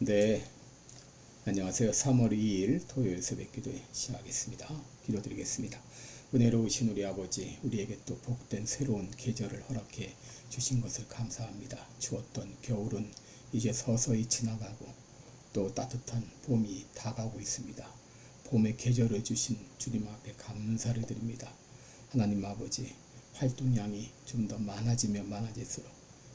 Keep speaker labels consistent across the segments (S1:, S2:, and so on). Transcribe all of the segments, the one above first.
S1: 네, 안녕하세요. 3월 2일 토요일 새벽 기도 시작하겠습니다. 기도드리겠습니다. 은혜로우신 우리 아버지, 우리에게 또 복된 새로운 계절을 허락해 주신 것을 감사합니다. 추웠던 겨울은 이제 서서히 지나가고 또 따뜻한 봄이 다가오고 있습니다. 봄의 계절을 주신 주님 앞에 감사를 드립니다. 하나님 아버지, 활동량이 좀 더 많아지면 많아질수록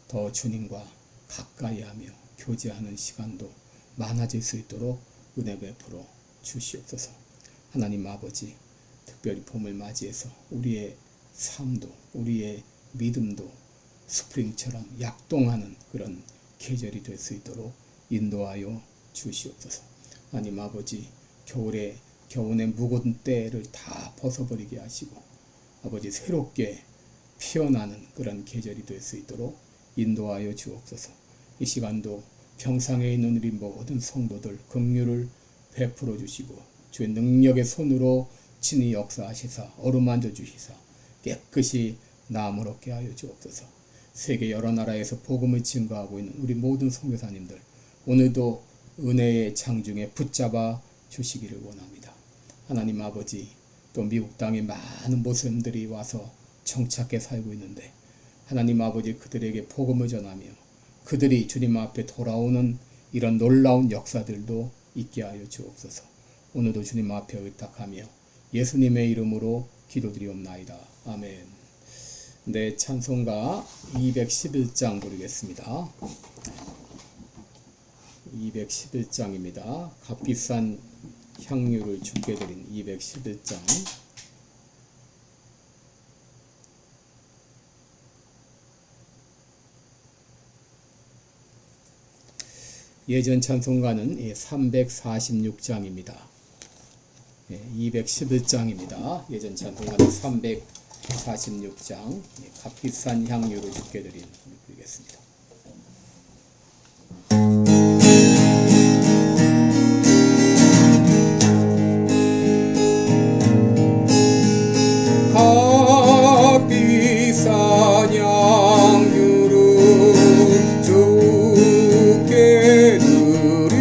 S1: 더 주님과 가까이 하며 교제하는 시간도 많아질 수 있도록 은혜 베풀어 주시옵소서. 하나님 아버지, 특별히 봄을 맞이해서 우리의 삶도 우리의 믿음도 스프링처럼 약동하는 그런 계절이 될 수 있도록 인도하여 주시옵소서. 하나님 아버지, 겨울의 무거운 때를 다 벗어버리게 하시고 아버지 새롭게 피어나는 그런 계절이 될 수 있도록 인도하여 주옵소서. 이 시간도 평상에 있는 우리 모든 성도들 긍휼을 베풀어 주시고 주의 능력의 손으로 친히 역사하시사 어루만져 주시사 깨끗이 나음을 얻게 하여 주옵소서. 세계 여러 나라에서 복음을 증거하고 있는 우리 모든 선교사님들 오늘도 은혜의 장중에 붙잡아 주시기를 원합니다. 하나님 아버지, 또 미국 땅에 많은 모슬림들이 와서 정착해 살고 있는데 하나님 아버지, 그들에게 복음을 전하며 그들이 주님 앞에 돌아오는 이런 놀라운 역사들도 있게 하여 주옵소서. 오늘도 주님 앞에 의탁하며 예수님의 이름으로 기도드리옵나이다. 아멘. 네, 찬송가 211장 부르겠습니다. 211장입니다. 값비싼 향유를 주께 드린 211장. 예전 찬송가는 346장입니다. 211장입니다. 예전 찬송가는 346장. 값비싼 향유를 주께 드린 드리겠습니다. 값비싼 향유를 주께 드린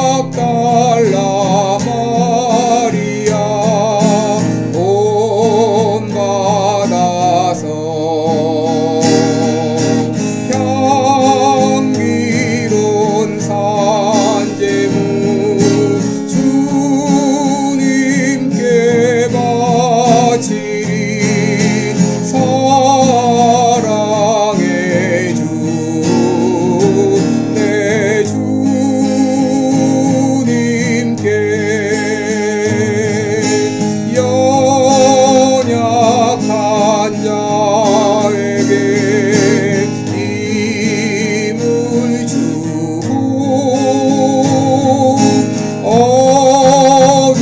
S1: 막달라 마리아 본받아서 향기로운 산재물 주님께 바치리 사랑의 주 내 주님께 연약한 자에게 힘을 주고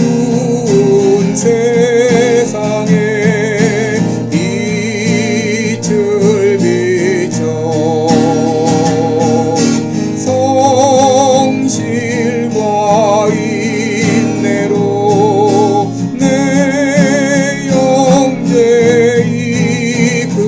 S1: 어두운 세상에 빛을 비춰 성실과 인내로 내 영제 이끌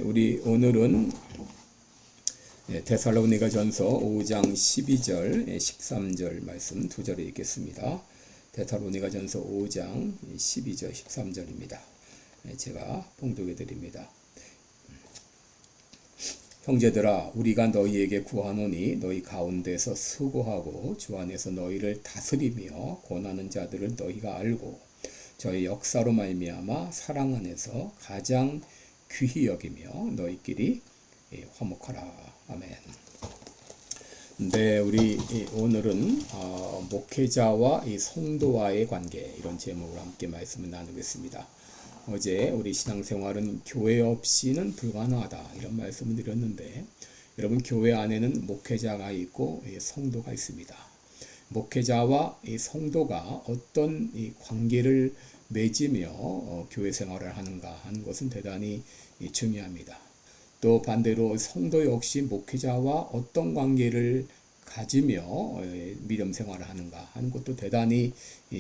S1: 우리 오늘은 데살로니가전서 5장 12절, 13절 말씀 두 절을 읽겠습니다. 데살로니가전서 5장 12절, 13절입니다. 제가 봉독해 드립니다. 형제들아, 우리가 너희에게 구하노니 너희 가운데서 수고하고 주 안에서 너희를 다스리며 권하는 자들을 너희가 알고 저의 역사로 말미암아 사랑 안에서 가장 귀히 여기며 너희끼리 화목하라. 아멘. 네, 우리 오늘은 목회자와 이 성도와의 관계, 이런 제목으로 함께 말씀을 나누겠습니다. 어제 우리 신앙생활은 교회 없이는 불가능하다, 이런 말씀을 드렸는데, 여러분, 교회 안에는 목회자가 있고 성도가 있습니다. 목회자와 이 성도가 어떤 이 관계를 맺으며 교회 생활을 하는가 하는 것은 대단히 중요합니다. 또 반대로 성도 역시 목회자와 어떤 관계를 가지며 믿음 생활을 하는가 하는 것도 대단히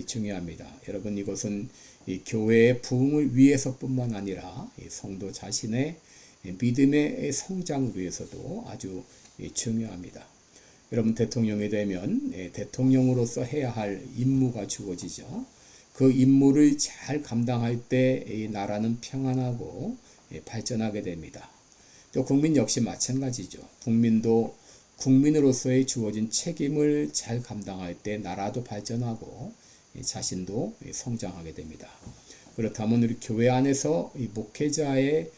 S1: 중요합니다. 여러분, 이것은 이 교회의 부흥을 위해서뿐만 아니라 성도 자신의 믿음의 성장을 위해서도 아주 중요합니다. 여러분, 대통령이 되면 대통령으로서 해야 할 임무가 주어지죠. 그 임무를 잘 감당할 때 이 나라는 평안하고 발전하게 됩니다. 또 국민 역시 마찬가지죠. 국민도 국민으로서의 주어진 책임을 잘 감당할 때 나라도 발전하고 자신도 성장하게 됩니다. 그렇다면 우리 교회 안에서 이 목회자의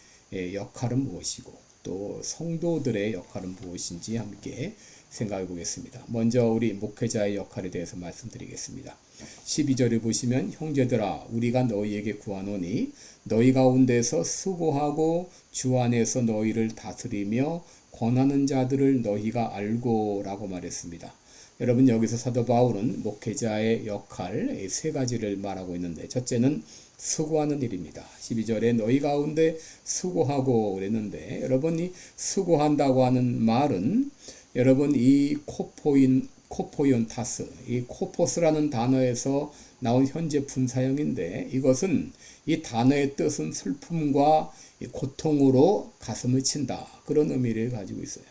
S1: 역할은 무엇이고 또 성도들의 역할은 무엇인지 함께 생각해 보겠습니다. 먼저 우리 목회자의 역할에 대해서 말씀드리겠습니다. 12절을 보시면 형제들아, 우리가 너희에게 구하노니 너희 가운데서 수고하고 주 안에서 너희를 다스리며 권하는 자들을 너희가 알고 라고 말했습니다. 여러분, 여기서 사도 바울은 목회자의 역할 세 가지를 말하고 있는데, 첫째는 수고하는 일입니다. 12절에 너희 가운데 수고하고 그랬는데, 여러분, 이 수고한다고 하는 말은 여러분, 이 코포ion타스, 이 코포스라는 단어에서 나온 현재 분사형인데, 이것은 이 단어의 뜻은 슬픔과 고통으로 가슴을 친다, 그런 의미를 가지고 있어요.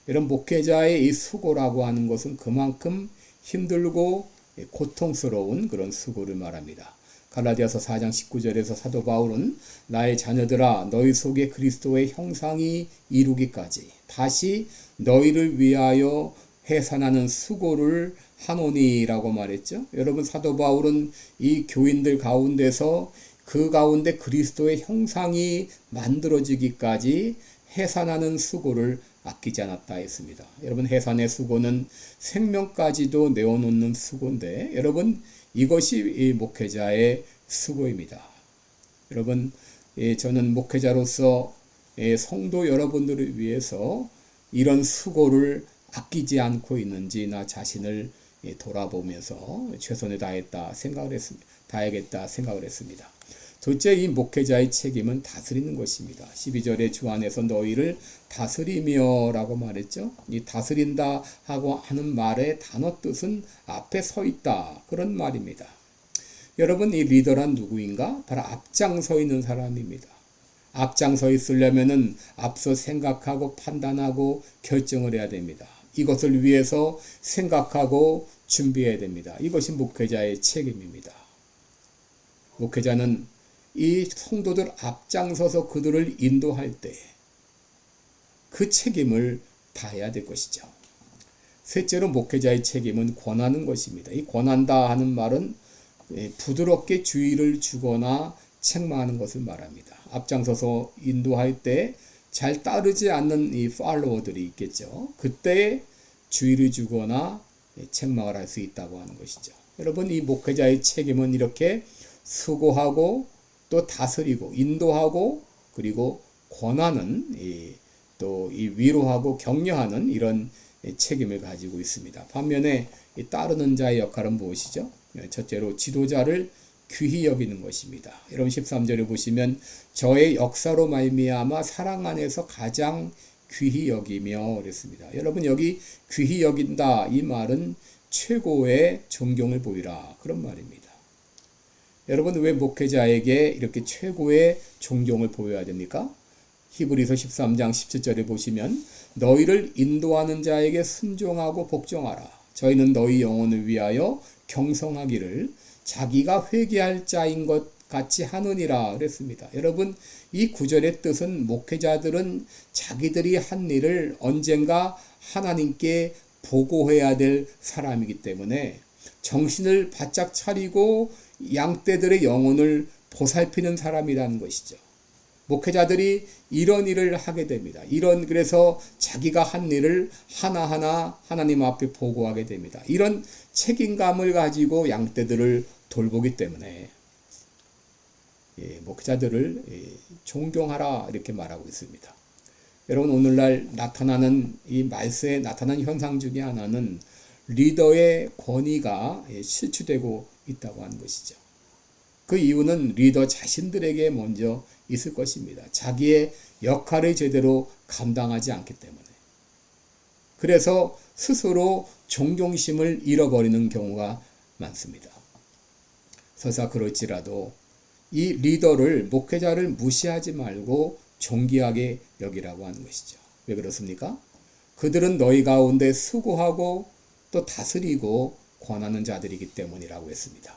S1: 이런 목회자의 이 수고라고 하는 것은 그만큼 힘들고 고통스러운 그런 수고를 말합니다. 갈라디아서 4장 19절에서 사도 바울은 나의 자녀들아, 너희 속에 그리스도의 형상이 이루기까지 다시 너희를 위하여 해산하는 수고를 하노니라고 말했죠. 여러분, 사도 바울은 이 교인들 가운데서 그 가운데 그리스도의 형상이 만들어지기까지 해산하는 수고를 아끼지 않았다 했습니다. 여러분, 해산의 수고는 생명까지도 내어놓는 수고인데, 여러분, 이것이 이 목회자의 수고입니다. 여러분, 저는 목회자로서 성도 여러분들을 위해서 이런 수고를 아끼지 않고 있는지 나 자신을 돌아보면서 최선을 다했다 생각을 했습니다. 다하겠다 생각을 했습니다. 둘째, 이 목회자의 책임은 다스리는 것입니다. 12절에 주 안에서 너희를 다스리며 라고 말했죠. 이 다스린다 하고 하는 말의 단어 뜻은 앞에 서 있다, 그런 말입니다. 여러분, 이 리더란 누구인가? 바로 앞장서 있는 사람입니다. 앞장서 있으려면은 앞서 생각하고 판단하고 결정을 해야 됩니다. 이것을 위해서 생각하고 준비해야 됩니다. 이것이 목회자의 책임입니다. 목회자는 이 성도들 앞장서서 그들을 인도할 때 그 책임을 다해야 될 것이죠. 셋째로 목회자의 책임은 권하는 것입니다. 이 권한다 하는 말은 부드럽게 주의를 주거나 책망하는 것을 말합니다. 앞장서서 인도할 때 잘 따르지 않는 이 팔로워들이 있겠죠. 그때 주의를 주거나 책망을 할 수 있다고 하는 것이죠. 여러분, 이 목회자의 책임은 이렇게 수고하고 또 다스리고 인도하고 그리고 권하는 또 이 위로하고 격려하는 이런 책임을 가지고 있습니다. 반면에 이 따르는 자의 역할은 무엇이죠? 첫째로 지도자를 귀히 여기는 것입니다. 여러분, 13절에 보시면 저의 역사로 말미암아 사랑 안에서 가장 귀히 여기며 그랬습니다. 여러분, 여기 귀히 여긴다 이 말은 최고의 존경을 보이라, 그런 말입니다. 여러분, 왜 목회자에게 이렇게 최고의 존경을 보여야 됩니까? 히브리서 13장 17절에 보시면 너희를 인도하는 자에게 순종하고 복종하라. 저희는 너희 영혼을 위하여 경성하기를 자기가 회개할 자인 것 같이 하느니라 그랬습니다. 여러분, 이 구절의 뜻은 목회자들은 자기들이 한 일을 언젠가 하나님께 보고해야 될 사람이기 때문에 정신을 바짝 차리고 양떼들의 영혼을 보살피는 사람이라는 것이죠. 목회자들이 이런 일을 하게 됩니다. 그래서 자기가 한 일을 하나하나 하나님 앞에 보고하게 됩니다. 이런 책임감을 가지고 양떼들을 돌보기 때문에 목회자들을 존경하라 이렇게 말하고 있습니다. 여러분, 오늘날 나타나는 이 말세에 나타나는 현상 중에 하나는 리더의 권위가 실추되고 있다고 하는 것이죠. 그 이유는 리더 자신들에게 먼저 있을 것입니다. 자기의 역할을 제대로 감당하지 않기 때문에. 그래서 스스로 존경심을 잃어버리는 경우가 많습니다. 설사 그럴지라도 이 리더를, 목회자를 무시하지 말고 존귀하게 여기라고 하는 것이죠. 왜 그렇습니까? 그들은 너희 가운데 수고하고 또 다스리고 권하는 자들이기 때문이라고 했습니다.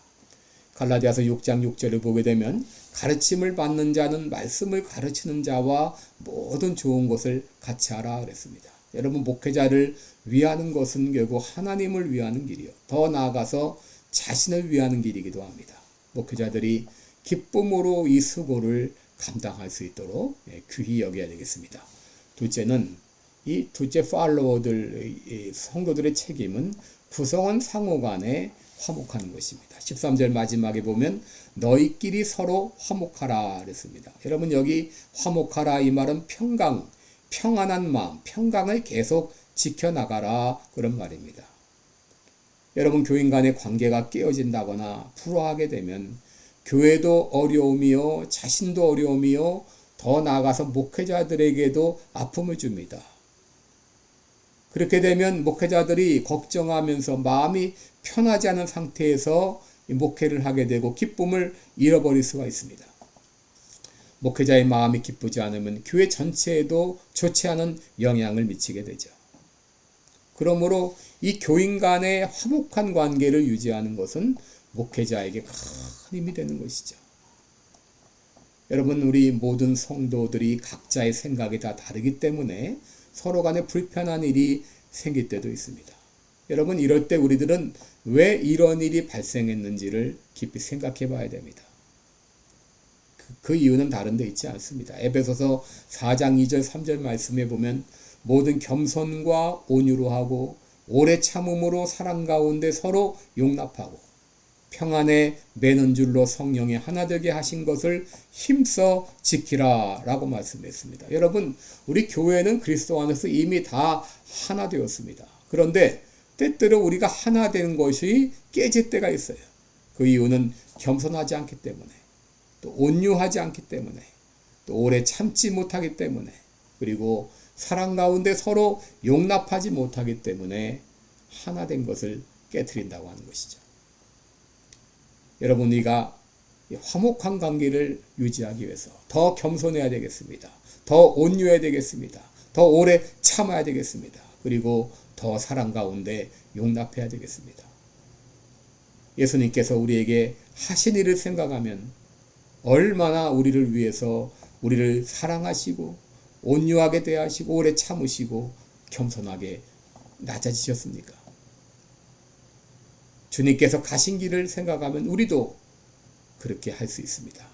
S1: 갈라디아서 6장 6절을 보게 되면 가르침을 받는 자는 말씀을 가르치는 자와 모든 좋은 것을 같이 하라 그랬습니다. 여러분, 목회자를 위하는 것은 결국 하나님을 위하는 길이요, 더 나아가서 자신을 위하는 길이기도 합니다. 목회자들이 기쁨으로 이 수고를 감당할 수 있도록 귀히 여겨야 되겠습니다. 둘째는 이 팔로워들, 성도들의 책임은 구성원 상호 간에 화목하는 것입니다. 13절 마지막에 보면 너희끼리 서로 화목하라 그랬습니다. 여러분, 여기 화목하라 이 말은 평안한 마음, 평강을 계속 지켜나가라 그런 말입니다. 여러분, 교인 간의 관계가 깨어진다거나 불화하게 되면 교회도 어려움이요, 자신도 어려움이요, 더 나아가서 목회자들에게도 아픔을 줍니다. 그렇게 되면 목회자들이 걱정하면서 마음이 편하지 않은 상태에서 목회를 하게 되고 기쁨을 잃어버릴 수가 있습니다. 목회자의 마음이 기쁘지 않으면 교회 전체에도 좋지 않은 영향을 미치게 되죠. 그러므로 이 교인 간의 화목한 관계를 유지하는 것은 목회자에게 큰 힘이 되는 것이죠. 여러분, 우리 모든 성도들이 각자의 생각이 다 다르기 때문에 서로 간에 불편한 일이 생길 때도 있습니다. 여러분, 이럴 때 우리들은 왜 이런 일이 발생했는지를 깊이 생각해 봐야 됩니다. 그 이유는 다른 데 있지 않습니다. 에베소서 4장 2절 3절 말씀에 보면 모든 겸손과 온유로 하고 오래 참음으로 사랑 가운데 서로 용납하고 평안에 매는 줄로 성령이 하나 되게 하신 것을 힘써 지키라 라고 말씀했습니다. 여러분, 우리 교회는 그리스도 안에서 이미 다 하나 되었습니다. 그런데 때때로 우리가 하나 되는 것이 깨질 때가 있어요. 그 이유는 겸손하지 않기 때문에, 또 온유하지 않기 때문에, 또 오래 참지 못하기 때문에, 그리고 사랑 가운데 서로 용납하지 못하기 때문에 하나 된 것을 깨트린다고 하는 것이죠. 여러분, 우리가 화목한 관계를 유지하기 위해서 더 겸손해야 되겠습니다. 더 온유해야 되겠습니다. 더 오래 참아야 되겠습니다. 그리고 더 사랑 가운데 용납해야 되겠습니다. 예수님께서 우리에게 하신 일을 생각하면 얼마나 우리를 위해서 우리를 사랑하시고 온유하게 대하시고 오래 참으시고 겸손하게 낮아지셨습니까? 주님께서 가신 길을 생각하면 우리도 그렇게 할 수 있습니다.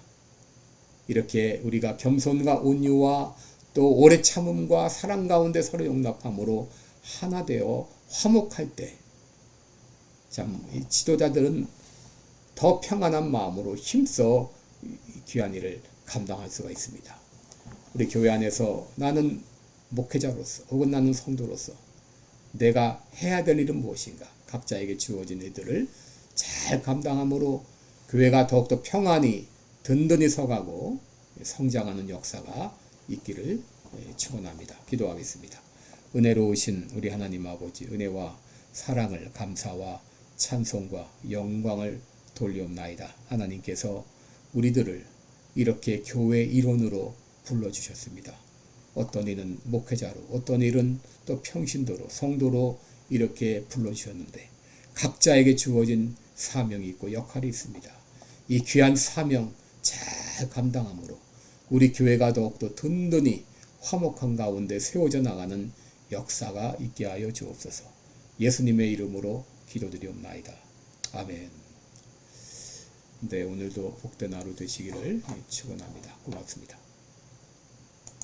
S1: 이렇게 우리가 겸손과 온유와 또 오래 참음과 사랑 가운데 서로 용납함으로 하나 되어 화목할 때, 참 이 지도자들은 더 평안한 마음으로 힘써 귀한 일을 감당할 수가 있습니다. 우리 교회 안에서 나는 목회자로서 혹은 나는 성도로서 내가 해야 될 일은 무엇인가, 각자에게 주어진 일들을 잘 감당함으로 교회가 더욱더 평안히 든든히 서가고 성장하는 역사가 있기를 축원합니다. 기도하겠습니다. 은혜로우신 우리 하나님 아버지, 은혜와 사랑을, 감사와 찬송과 영광을 돌리옵나이다. 하나님께서 우리들을 이렇게 교회 일원으로 불러주셨습니다. 어떤 이는 목회자로, 어떤 이는 또 평신도로, 성도로 이렇게 불러주셨는데 각자에게 주어진 사명이 있고 역할이 있습니다. 이 귀한 사명 잘 감당함으로 우리 교회가 더욱더 든든히 화목한 가운데 세워져 나가는 역사가 있게 하여 주옵소서. 예수님의 이름으로 기도드리옵나이다. 아멘. 네, 오늘도 복된 하루 되시기를 축원합니다. 고맙습니다.